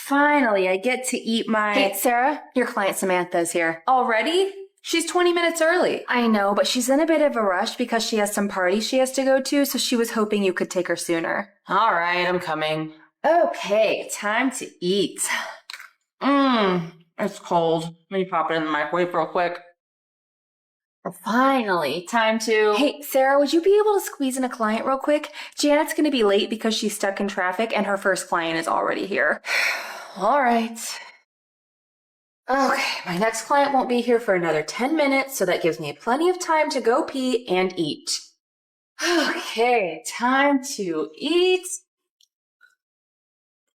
Finally, I get to eat my... Hey, Sarah, your client Samantha's here. Already? She's 20 minutes early. I know, but she's in a bit of a rush because she has some parties she has to go to, so she was hoping you could take her sooner. All right, I'm coming. Okay, time to eat. It's cold. Let me pop it in the microwave real quick. Finally, time to... Hey, Sarah, would you be able to squeeze in a client real quick? Janet's going to be late because she's stuck in traffic and her first client is already here. All right. Okay, my next client won't be here for another 10 minutes, so that gives me plenty of time to go pee and eat. Okay, time to eat.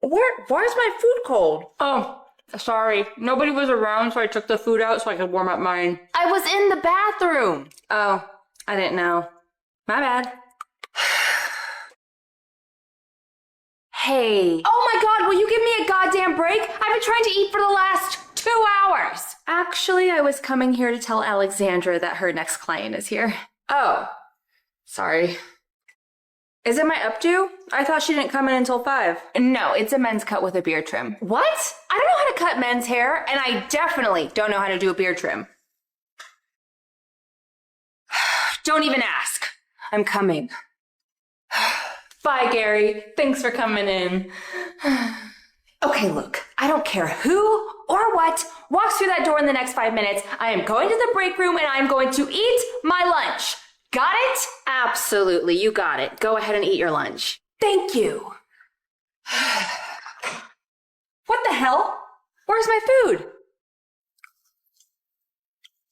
Why is my food cold? Oh, sorry. Nobody was around, so I took the food out so I could warm up mine. I was in the bathroom. Oh, I didn't know. My bad. Hey. Oh my God, will you give me a goddamn break? I've been trying to eat for the last 2 hours. Actually, I was coming here to tell Alexandra that her next client is here. Oh, sorry. Is it my updo? I thought she didn't come in until 5. No, it's a men's cut with a beard trim. What? I don't know how to cut men's hair, and I definitely don't know how to do a beard trim. Don't even ask. I'm coming. Bye, Gary. Thanks for coming in. Okay, look, I don't care who or what walks through that door in the next 5 minutes. I am going to the break room and I'm going to eat my lunch. Got it? Absolutely, you got it. Go ahead and eat your lunch. Thank you. What the hell? Where's my food?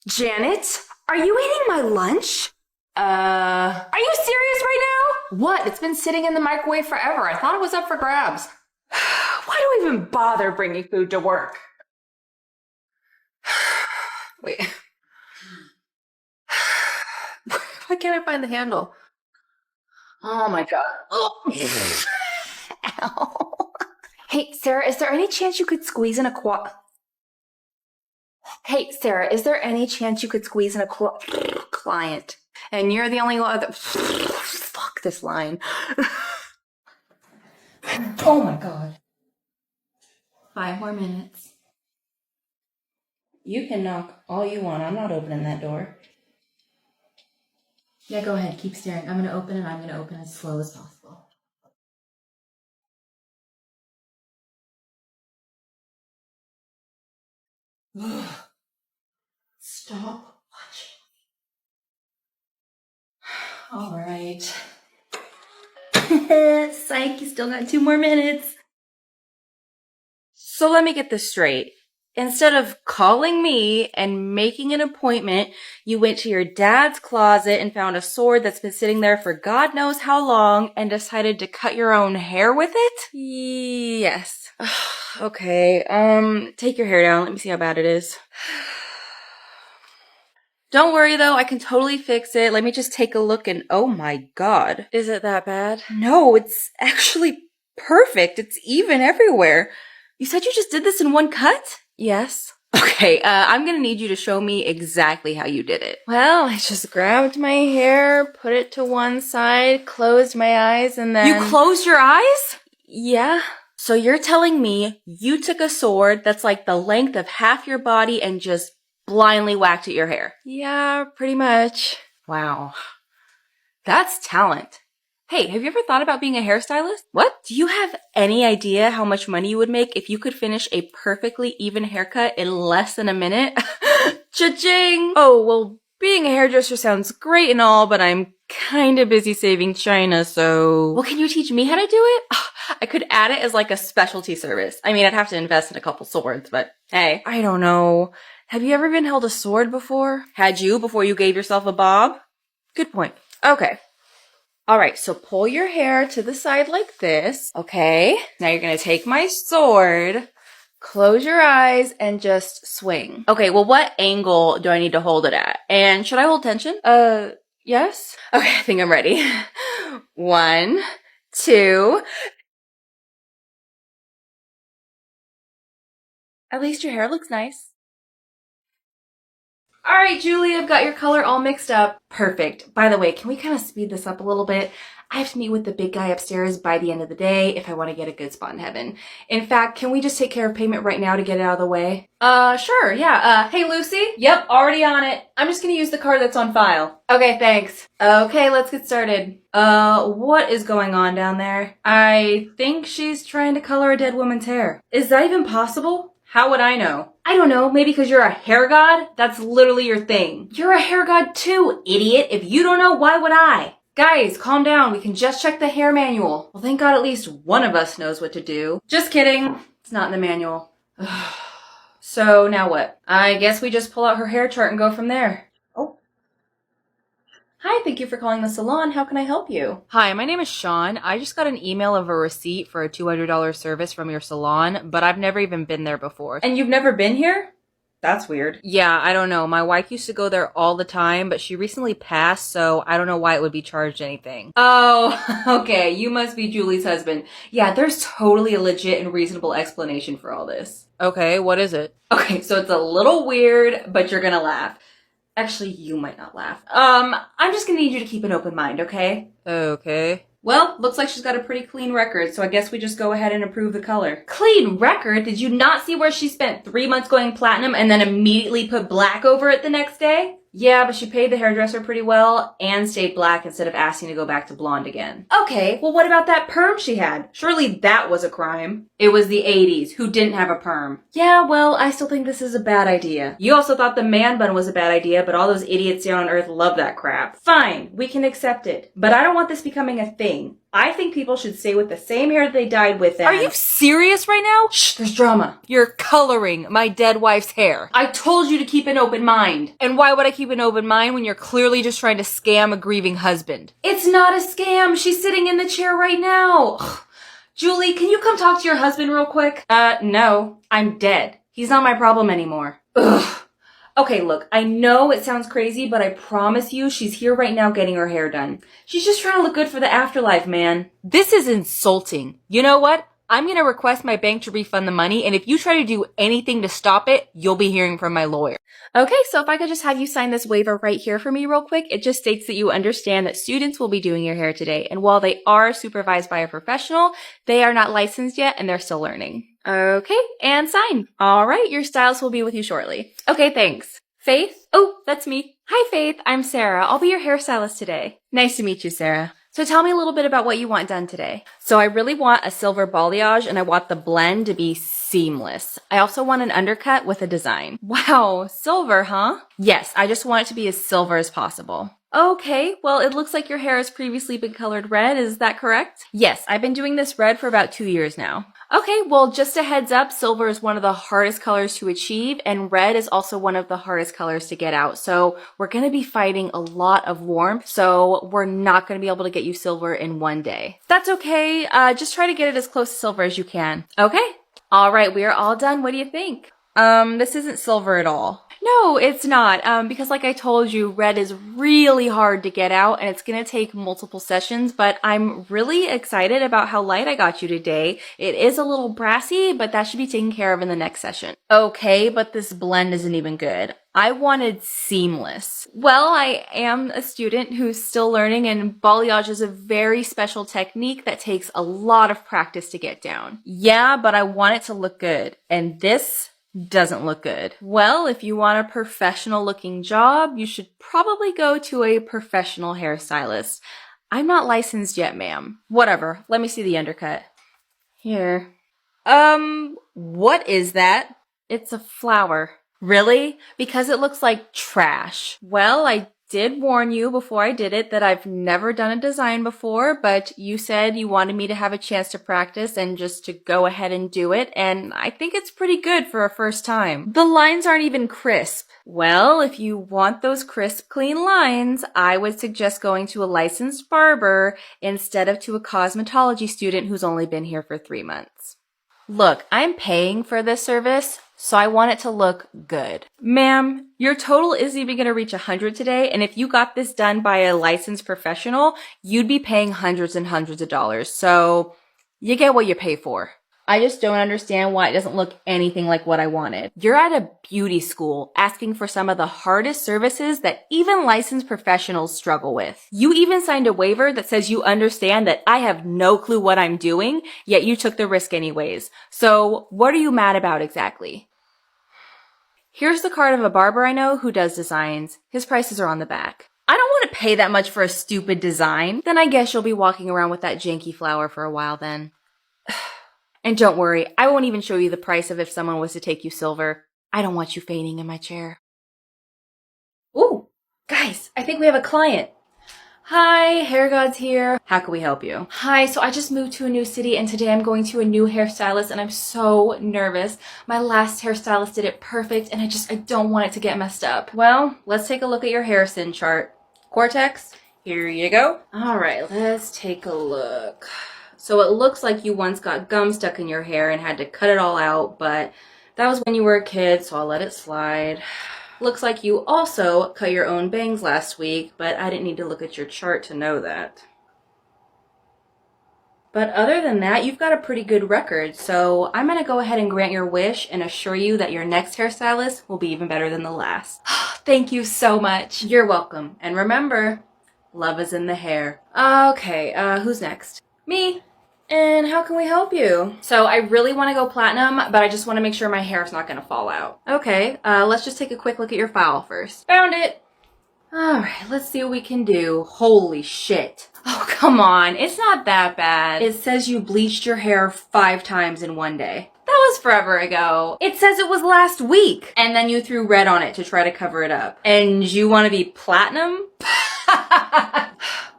Janet, are you eating my lunch? Are you serious right now? What? It's been sitting in the microwave forever. I thought it was up for grabs. Why do I even bother bringing food to work? Wait. Why can't I find the handle? Oh my God. Oh. Ow. Hey, Sarah, is there any chance you could squeeze in a Hey, Sarah, is there any chance you could squeeze in a client? And you're the only one that... Fuck this line. Oh my God. 5 more minutes. You can knock all you want. I'm not opening that door. Yeah, go ahead. Keep staring. I'm going to open and I'm going to open as slow as possible. Stop watching. All right. Psych, you still got 2 more minutes. So let me get this straight. Instead of calling me and making an appointment, you went to your dad's closet and found a sword that's been sitting there for God knows how long and decided to cut your own hair with it? Yes. Okay, take your hair down. Let me see how bad it is. Don't worry though, I can totally fix it. Let me just take a look and oh my God. Is it that bad? No, it's actually perfect. It's even everywhere. You said you just did this in one cut? Yes. Okay, I'm gonna need you to show me exactly how you did it. Well, I just grabbed my hair, put it to one side, closed my eyes, and then... You closed your eyes? Yeah. So you're telling me you took a sword that's like the length of half your body and just blindly whacked at your hair? Yeah, pretty much. Wow. That's talent. Hey, have you ever thought about being a hairstylist? What? Do you have any idea how much money you would make if you could finish a perfectly even haircut in less than a minute? Cha-ching! Oh, well, being a hairdresser sounds great and all, but I'm kind of busy saving China, so... Well, can you teach me how to do it? I could add it as like a specialty service. I mean, I'd have to invest in a couple swords, but hey. I don't know. Have you ever been held a sword before? Had you before you gave yourself a bob? Good point. Okay. All right, so pull your hair to the side like this. Okay, now you're gonna take my sword, close your eyes, and just swing. Okay, well, what angle do I need to hold it at? And should I hold tension? Yes? Okay, I think I'm ready. 1, 2. At least your hair looks nice. All right, Julie, I've got your color all mixed up. Perfect. By the way, can we kind of speed this up a little bit? I have to meet with the big guy upstairs by the end of the day if I want to get a good spot in heaven. In fact, can we just take care of payment right now to get it out of the way? Sure, yeah. Hey, Lucy? Yep, already on it. I'm just gonna use the card that's on file. Okay, thanks. Okay, let's get started. What is going on down there? I think she's trying to color a dead woman's hair. Is that even possible? How would I know? I don't know, maybe because you're a hair god? That's literally your thing. You're a hair god too, idiot. If you don't know, why would I? Guys, calm down. We can just check the hair manual. Well, thank God at least one of us knows what to do. Just kidding. It's not in the manual. So now what? I guess we just pull out her hair chart and go from there. Oh. Hi, thank you for calling the salon. How can I help you? Hi, my name is Sean. I just got an email of a receipt for a $200 service from your salon, but I've never even been there before. And you've never been here? That's weird. Yeah, I don't know. My wife used to go there all the time, but she recently passed, so I don't know why it would be charged anything. Oh, okay. You must be Julie's husband. Yeah, there's totally a legit and reasonable explanation for all this. Okay, what is it? Okay, so it's a little weird, but you're gonna laugh. Actually, you might not laugh. I'm just gonna need you to keep an open mind, okay? Okay. Well, looks like she's got a pretty clean record, so I guess we just go ahead and approve the color. Clean record? Did you not see where she spent 3 months going platinum and then immediately put black over it the next day? Yeah, but she paid the hairdresser pretty well and stayed black instead of asking to go back to blonde again. Okay, well what about that perm she had? Surely that was a crime. It was the 80s. Who didn't have a perm? Yeah, well, I still think this is a bad idea. You also thought the man bun was a bad idea, but all those idiots down on Earth love that crap. Fine, we can accept it. But I don't want this becoming a thing. I think people should stay with the same hair that they died with and— Are you serious right now? Shh, there's drama. You're coloring my dead wife's hair. I told you to keep an open mind. And why would I keep an open mind when you're clearly just trying to scam a grieving husband? It's not a scam. She's sitting in the chair right now. Ugh. Julie, can you come talk to your husband real quick? No. I'm dead. He's not my problem anymore. Ugh. Okay, look, I know it sounds crazy, but I promise you she's here right now getting her hair done. She's just trying to look good for the afterlife, man. This is insulting. You know what? I'm gonna request my bank to refund the money, and if you try to do anything to stop it, you'll be hearing from my lawyer. Okay, so if I could just have you sign this waiver right here for me real quick, it just states that you understand that students will be doing your hair today, and while they are supervised by a professional, they are not licensed yet, and they're still learning. Okay, and sign. All right, your stylist will be with you shortly. Okay, thanks. Faith? Oh, that's me. Hi, Faith. I'm Sarah. I'll be your hairstylist today. Nice to meet you, Sarah. So tell me a little bit about what you want done today. So I really want a silver balayage and I want the blend to be seamless. I also want an undercut with a design. Wow, silver, huh? Yes, I just want it to be as silver as possible. Okay, well, it looks like your hair has previously been colored red. Is that correct? Yes, I've been doing this red for about 2 years now. Okay, well, just a heads up, silver is one of the hardest colors to achieve, and red is also one of the hardest colors to get out. So we're going to be fighting a lot of warmth, so we're not going to be able to get you silver in one day. That's okay. Just try to get it as close to silver as you can. Okay? All right, we are all done. What do you think? This isn't silver at all. No, it's not, because like I told you, red is really hard to get out and it's gonna take multiple sessions, but I'm really excited about how light I got you today. It is a little brassy, but that should be taken care of in the next session. Okay, but this blend isn't even good. I wanted seamless. Well, I am a student who's still learning, and balayage is a very special technique that takes a lot of practice to get down. Yeah, but I want it to look good, and this doesn't look good. Well, if you want a professional looking job, you should probably go to a professional hairstylist. I'm not licensed yet, ma'am. Whatever. Let me see the undercut. Here. What is that? It's a flower. Really? Because it looks like trash. Well, I did warn you before I did it that I've never done a design before, but you said you wanted me to have a chance to practice and just to go ahead and do it, and I think it's pretty good for a first time. The lines aren't even crisp. Well, if you want those crisp, clean lines, I would suggest going to a licensed barber instead of to a cosmetology student who's only been here for 3 months. Look, I'm paying for this service, so I want it to look good. Ma'am, your total isn't even going to reach 100 today, and if you got this done by a licensed professional, you'd be paying hundreds and hundreds of dollars, so you get what you pay for. I just don't understand why it doesn't look anything like what I wanted. You're at a beauty school asking for some of the hardest services that even licensed professionals struggle with. You even signed a waiver that says you understand that I have no clue what I'm doing, yet you took the risk anyways. So what are you mad about exactly? Here's the card of a barber I know who does designs. His prices are on the back. I don't want to pay that much for a stupid design. Then I guess you'll be walking around with that janky flower for a while then. And don't worry, I won't even show you the price of if someone was to take you silver. I don't want you fainting in my chair. Ooh, guys, I think we have a client. Hi, Hair Gods here. How can we help you? Hi, so I just moved to a new city and today I'm going to a new hairstylist and I'm so nervous. My last hairstylist did it perfect and I don't want it to get messed up. Well, let's take a look at your hair sin chart. Cortex, here you go. All right, let's take a look. So it looks like you once got gum stuck in your hair and had to cut it all out, but that was when you were a kid, so I'll let it slide. Looks like you also cut your own bangs last week, but I didn't need to look at your chart to know that. But other than that, you've got a pretty good record, so I'm going to go ahead and grant your wish and assure you that your next hairstylist will be even better than the last. Thank you so much. You're welcome. And remember, love is in the hair. Okay, who's next? Me. And how can we help you? So I really want to go platinum, but I just want to make sure my hair's not going to fall out. Okay, let's just take a quick look at your file first. Found it. All right, let's see what we can do. Holy shit. Oh, come on. It's not that bad. It says you bleached your hair 5 times in one day. That was forever ago. It says it was last week. And then you threw red on it to try to cover it up. And you want to be platinum?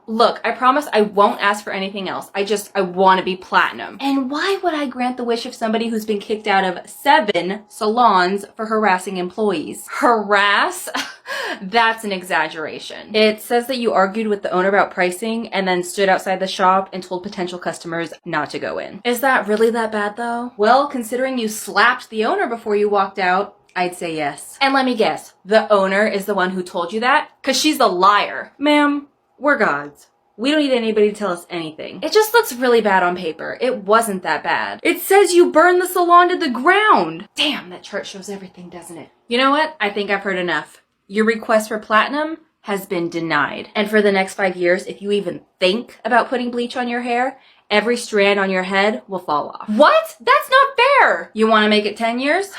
Look, I promise I won't ask for anything else. I want to be platinum. And why would I grant the wish of somebody who's been kicked out of 7 salons for harassing employees? Harass? That's an exaggeration. It says that you argued with the owner about pricing and then stood outside the shop and told potential customers not to go in. Is that really that bad though? Well, considering you slapped the owner before you walked out, I'd say yes. And let me guess, the owner is the one who told you that? 'Cause she's the liar. Ma'am, we're gods. We don't need anybody to tell us anything. It just looks really bad on paper. It wasn't that bad. It says you burned the salon to the ground. Damn, that chart shows everything, doesn't it? You know what? I think I've heard enough. Your request for platinum has been denied. And for the next 5 years, if you even think about putting bleach on your hair, every strand on your head will fall off. What? That's not fair! You want to make it 10 years?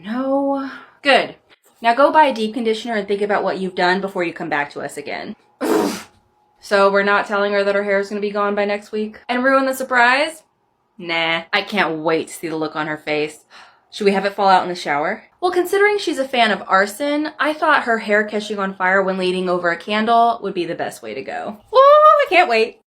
No. Good. Now go buy a deep conditioner and think about what you've done before you come back to us again. So we're not telling her that her hair is going to be gone by next week? And ruin the surprise? Nah. I can't wait to see the look on her face. Should we have it fall out in the shower? Well, considering she's a fan of arson, I thought her hair catching on fire when leaning over a candle would be the best way to go. Oh, I can't wait.